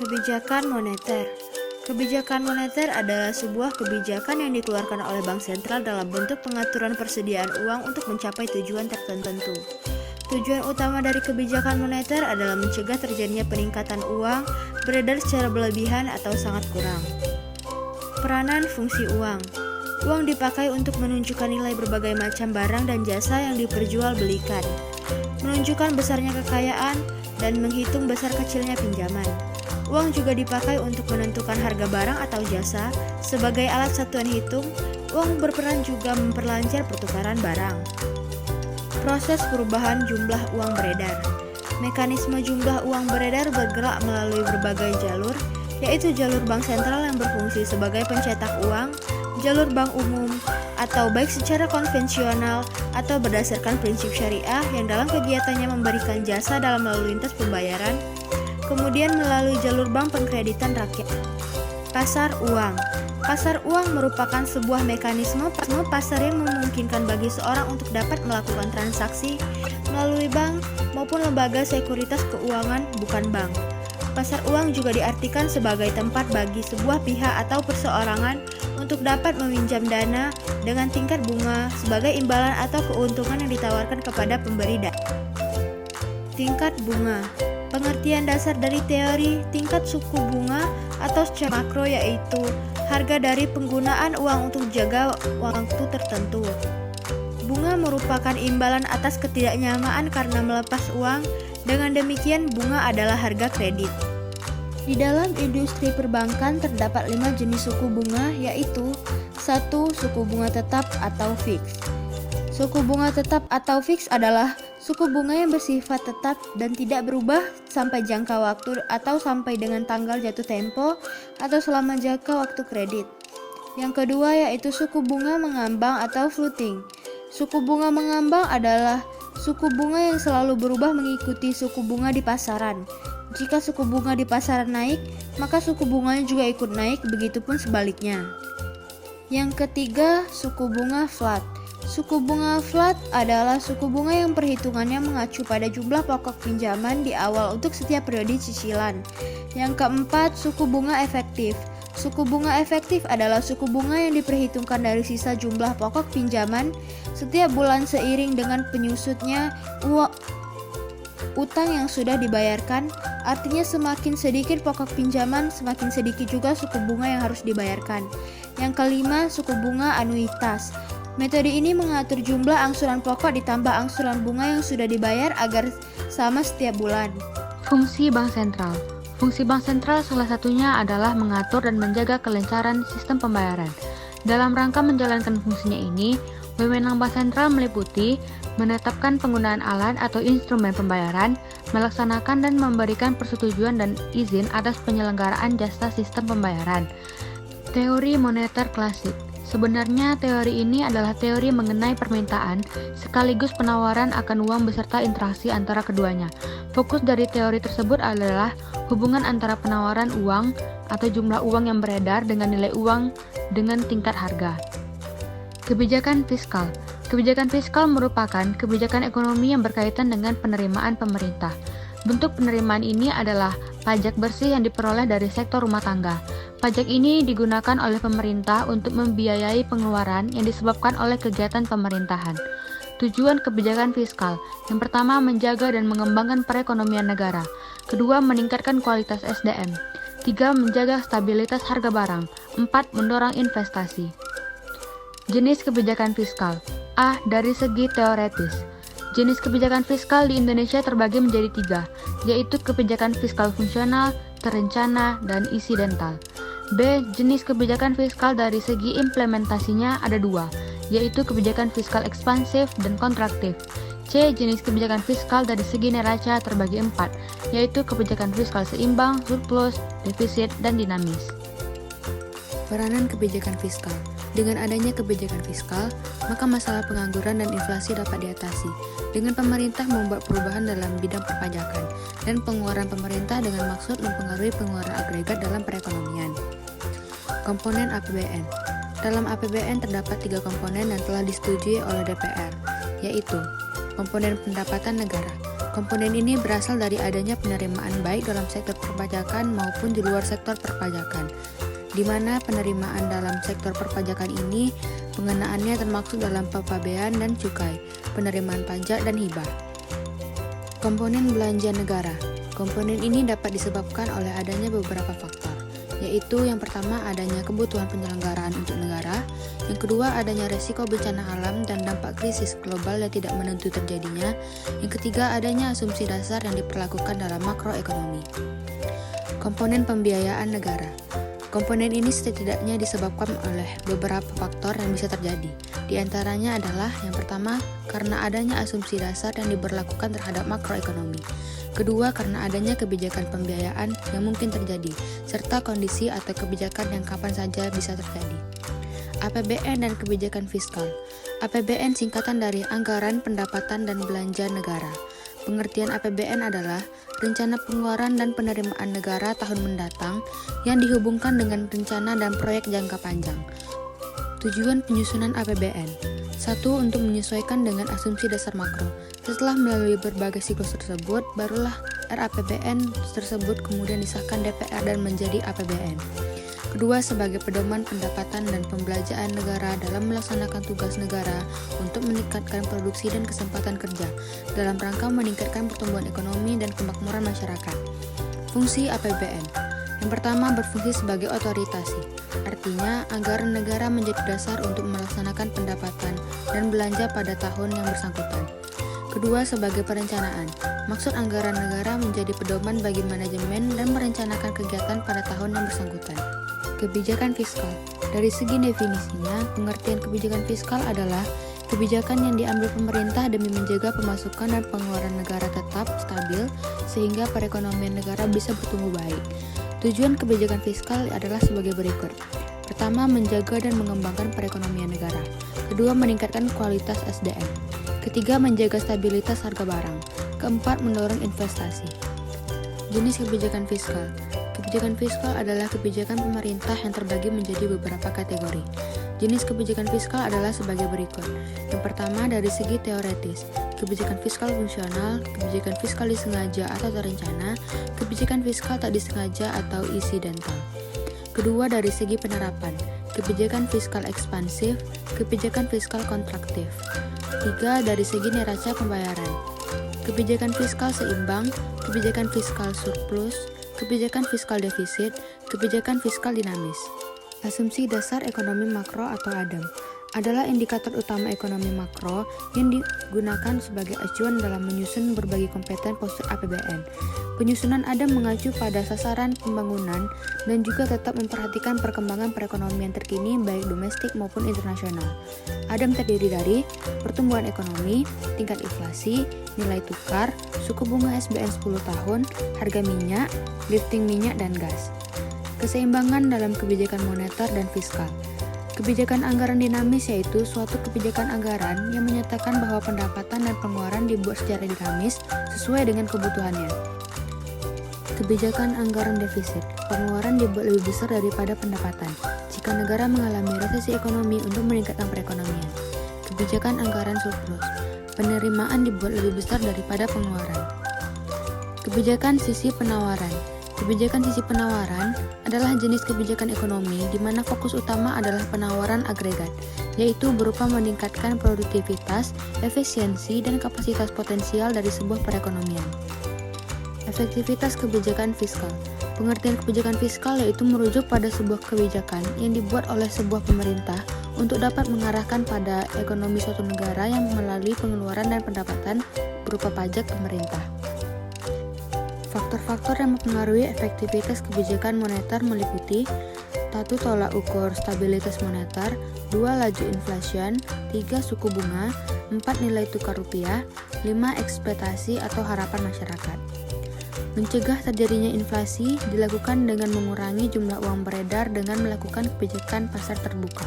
Kebijakan moneter. Kebijakan moneter adalah sebuah kebijakan yang dikeluarkan oleh bank sentral dalam bentuk pengaturan persediaan uang untuk mencapai tujuan tertentu. Tujuan utama dari kebijakan moneter adalah mencegah terjadinya peningkatan uang beredar secara berlebihan atau sangat kurang. Peranan fungsi uang. Uang dipakai untuk menunjukkan nilai berbagai macam barang dan jasa yang diperjualbelikan, menunjukkan besarnya kekayaan, dan menghitung besar kecilnya pinjaman. Uang juga dipakai untuk menentukan harga barang atau jasa. Sebagai alat satuan hitung, uang berperan juga memperlancar pertukaran barang. Proses perubahan jumlah uang beredar. Mekanisme jumlah uang beredar bergerak melalui berbagai jalur, yaitu jalur bank sentral yang berfungsi sebagai pencetak uang, jalur bank umum, atau baik secara konvensional atau berdasarkan prinsip syariah yang dalam kegiatannya memberikan jasa dalam lalu lintas pembayaran, kemudian melalui jalur bank pengkreditan rakyat. Pasar uang. Pasar uang merupakan sebuah mekanisme pasar yang memungkinkan bagi seorang untuk dapat melakukan transaksi melalui bank maupun lembaga sekuritas keuangan bukan bank. Pasar uang juga diartikan sebagai tempat bagi sebuah pihak atau perseorangan untuk dapat meminjam dana dengan tingkat bunga sebagai imbalan atau keuntungan yang ditawarkan kepada pemberi dana. Tingkat bunga. Pengertian dasar dari teori tingkat suku bunga atau secara makro yaitu harga dari penggunaan uang untuk jaga waktu tertentu. Bunga merupakan imbalan atas ketidaknyamaan karena melepas uang. Dengan demikian, bunga adalah harga kredit. Di dalam industri perbankan terdapat 5 jenis suku bunga, yaitu 1. Suku bunga tetap atau fix. Suku bunga tetap atau fix adalah suku bunga yang bersifat tetap dan tidak berubah sampai jangka waktu atau sampai dengan tanggal jatuh tempo atau selama jangka waktu kredit. Yang kedua yaitu suku bunga mengambang atau floating. Suku bunga mengambang adalah suku bunga yang selalu berubah mengikuti suku bunga di pasaran. Jika suku bunga di pasaran naik, maka suku bunganya juga ikut naik, begitupun sebaliknya. Yang ketiga, suku bunga flat. Suku bunga flat adalah suku bunga yang perhitungannya mengacu pada jumlah pokok pinjaman di awal untuk setiap periode cicilan. Yang keempat, suku bunga efektif. Suku bunga efektif adalah suku bunga yang diperhitungkan dari sisa jumlah pokok pinjaman setiap bulan seiring dengan penyusutnya utang yang sudah dibayarkan. Artinya semakin sedikit pokok pinjaman, semakin sedikit juga suku bunga yang harus dibayarkan. Yang kelima, suku bunga anuitas. Metode ini mengatur jumlah angsuran pokok ditambah angsuran bunga yang sudah dibayar agar sama setiap bulan. Fungsi bank sentral. Fungsi bank sentral salah satunya adalah mengatur dan menjaga kelancaran sistem pembayaran. Dalam rangka menjalankan fungsinya ini, wewenang bank sentral meliputi menetapkan penggunaan alat atau instrumen pembayaran, melaksanakan dan memberikan persetujuan dan izin atas penyelenggaraan jasa sistem pembayaran. Teori moneter klasik. Sebenarnya teori ini adalah teori mengenai permintaan sekaligus penawaran akan uang beserta interaksi antara keduanya. Fokus dari teori tersebut adalah hubungan antara penawaran uang atau jumlah uang yang beredar dengan nilai uang dengan tingkat harga. Kebijakan fiskal. Kebijakan fiskal merupakan kebijakan ekonomi yang berkaitan dengan penerimaan pemerintah. Bentuk penerimaan ini adalah pajak bersih yang diperoleh dari sektor rumah tangga. Pajak ini digunakan oleh pemerintah untuk membiayai pengeluaran yang disebabkan oleh kegiatan pemerintahan. Tujuan kebijakan fiskal: yang pertama, menjaga dan mengembangkan perekonomian negara. Kedua, meningkatkan kualitas SDM. Tiga, menjaga stabilitas harga barang. 4, mendorong investasi. Jenis kebijakan fiskal. A. Dari segi teoretis. Jenis kebijakan fiskal di Indonesia terbagi menjadi 3, yaitu kebijakan fiskal fungsional, terencana, dan insidental. B. Jenis kebijakan fiskal dari segi implementasinya ada 2, yaitu kebijakan fiskal ekspansif dan kontraktif. C. Jenis kebijakan fiskal dari segi neraca terbagi 4, yaitu kebijakan fiskal seimbang, surplus, defisit, dan dinamis. Peranan kebijakan fiskal. Dengan adanya kebijakan fiskal, maka masalah pengangguran dan inflasi dapat diatasi dengan pemerintah membuat perubahan dalam bidang perpajakan dan pengeluaran pemerintah dengan maksud mempengaruhi pengeluaran agregat dalam perekonomian. Komponen APBN. Dalam APBN terdapat 3 komponen yang telah disetujui oleh DPR, yaitu komponen pendapatan negara. Komponen ini berasal dari adanya penerimaan baik dalam sektor perpajakan maupun di luar sektor perpajakan, di mana penerimaan dalam sektor perpajakan ini pengenaannya termaksud dalam pepabean dan cukai, penerimaan pajak dan hibah. Komponen belanja negara. Komponen ini dapat disebabkan oleh adanya beberapa faktor, yaitu yang pertama adanya kebutuhan penyelenggaraan untuk negara, yang kedua adanya resiko bencana alam dan dampak krisis global yang tidak menentu terjadinya, yang ketiga adanya asumsi dasar yang diperlakukan dalam makroekonomi. Komponen pembiayaan negara. Komponen ini setidaknya disebabkan oleh beberapa faktor yang bisa terjadi. Di antaranya adalah yang pertama, karena adanya asumsi dasar yang diberlakukan terhadap makroekonomi. Kedua, karena adanya kebijakan pembiayaan yang mungkin terjadi, serta kondisi atau kebijakan yang kapan saja bisa terjadi. APBN dan kebijakan fiskal. APBN singkatan dari Anggaran Pendapatan dan Belanja Negara. Pengertian APBN adalah rencana pengeluaran dan penerimaan negara tahun mendatang yang dihubungkan dengan rencana dan proyek jangka panjang. Tujuan penyusunan APBN. 1. Untuk menyesuaikan dengan asumsi dasar makro. Setelah melalui berbagai siklus tersebut, barulah RAPBN tersebut kemudian disahkan DPR dan menjadi APBN. Kedua, sebagai pedoman pendapatan dan pembelanjaan negara dalam melaksanakan tugas negara untuk meningkatkan produksi dan kesempatan kerja dalam rangka meningkatkan pertumbuhan ekonomi dan kemakmuran masyarakat. Fungsi APBN. Yang pertama, berfungsi sebagai otoritasi. Artinya, anggaran negara menjadi dasar untuk melaksanakan pendapatan dan belanja pada tahun yang bersangkutan. Kedua, sebagai perencanaan. Maksud anggaran negara menjadi pedoman bagi manajemen dan merencanakan kegiatan pada tahun yang bersangkutan. Kebijakan fiskal. Dari segi definisinya, pengertian kebijakan fiskal adalah kebijakan yang diambil pemerintah demi menjaga pemasukan dan pengeluaran negara tetap stabil sehingga perekonomian negara bisa bertumbuh baik. Tujuan kebijakan fiskal adalah sebagai berikut. Pertama, menjaga dan mengembangkan perekonomian negara. Kedua, meningkatkan kualitas SDM. Ketiga, menjaga stabilitas harga barang. Keempat, mendorong investasi. Jenis kebijakan fiskal. Kebijakan fiskal adalah kebijakan pemerintah yang terbagi menjadi beberapa kategori. Jenis kebijakan fiskal adalah sebagai berikut. Yang pertama, dari segi teoretis, kebijakan fiskal fungsional, kebijakan fiskal disengaja atau terencana, kebijakan fiskal tak disengaja atau insidental. Kedua, dari segi penerapan, kebijakan fiskal ekspansif, kebijakan fiskal kontraktif. Tiga, dari segi neraca pembayaran, kebijakan fiskal seimbang, kebijakan fiskal surplus, kebijakan fiskal defisit, kebijakan fiskal dinamis. Asumsi dasar ekonomi makro atau ADAM adalah indikator utama ekonomi makro yang digunakan sebagai acuan dalam menyusun berbagai kompeten postur APBN. Penyusunan ADAM mengacu pada sasaran pembangunan dan juga tetap memperhatikan perkembangan perekonomian terkini baik domestik maupun internasional. ADAM terdiri dari pertumbuhan ekonomi, tingkat inflasi, nilai tukar, suku bunga SBN 10 tahun, harga minyak, lifting minyak dan gas. Keseimbangan dalam kebijakan moneter dan fiskal. Kebijakan anggaran dinamis yaitu suatu kebijakan anggaran yang menyatakan bahwa pendapatan dan pengeluaran dibuat secara dinamis sesuai dengan kebutuhannya. Kebijakan anggaran defisit. Pengeluaran dibuat lebih besar daripada pendapatan jika negara mengalami resesi ekonomi untuk meningkatkan perekonomian. Kebijakan anggaran surplus. Penerimaan dibuat lebih besar daripada pengeluaran. Kebijakan sisi penawaran. Kebijakan sisi penawaran adalah jenis kebijakan ekonomi di mana fokus utama adalah penawaran agregat, yaitu berupa meningkatkan produktivitas, efisiensi, dan kapasitas potensial dari sebuah perekonomian. Efektivitas kebijakan fiskal. Pengertian kebijakan fiskal yaitu merujuk pada sebuah kebijakan yang dibuat oleh sebuah pemerintah untuk dapat mengarahkan pada ekonomi suatu negara yang melalui pengeluaran dan pendapatan berupa pajak pemerintah. Faktor-faktor yang mempengaruhi efektivitas kebijakan moneter meliputi 1. Tolak ukur stabilitas moneter, 2. Laju inflation, 3. Suku bunga, 4. Nilai tukar rupiah, 5. Ekspektasi atau harapan masyarakat. Mencegah terjadinya inflasi dilakukan dengan mengurangi jumlah uang beredar dengan melakukan kebijakan pasar terbuka.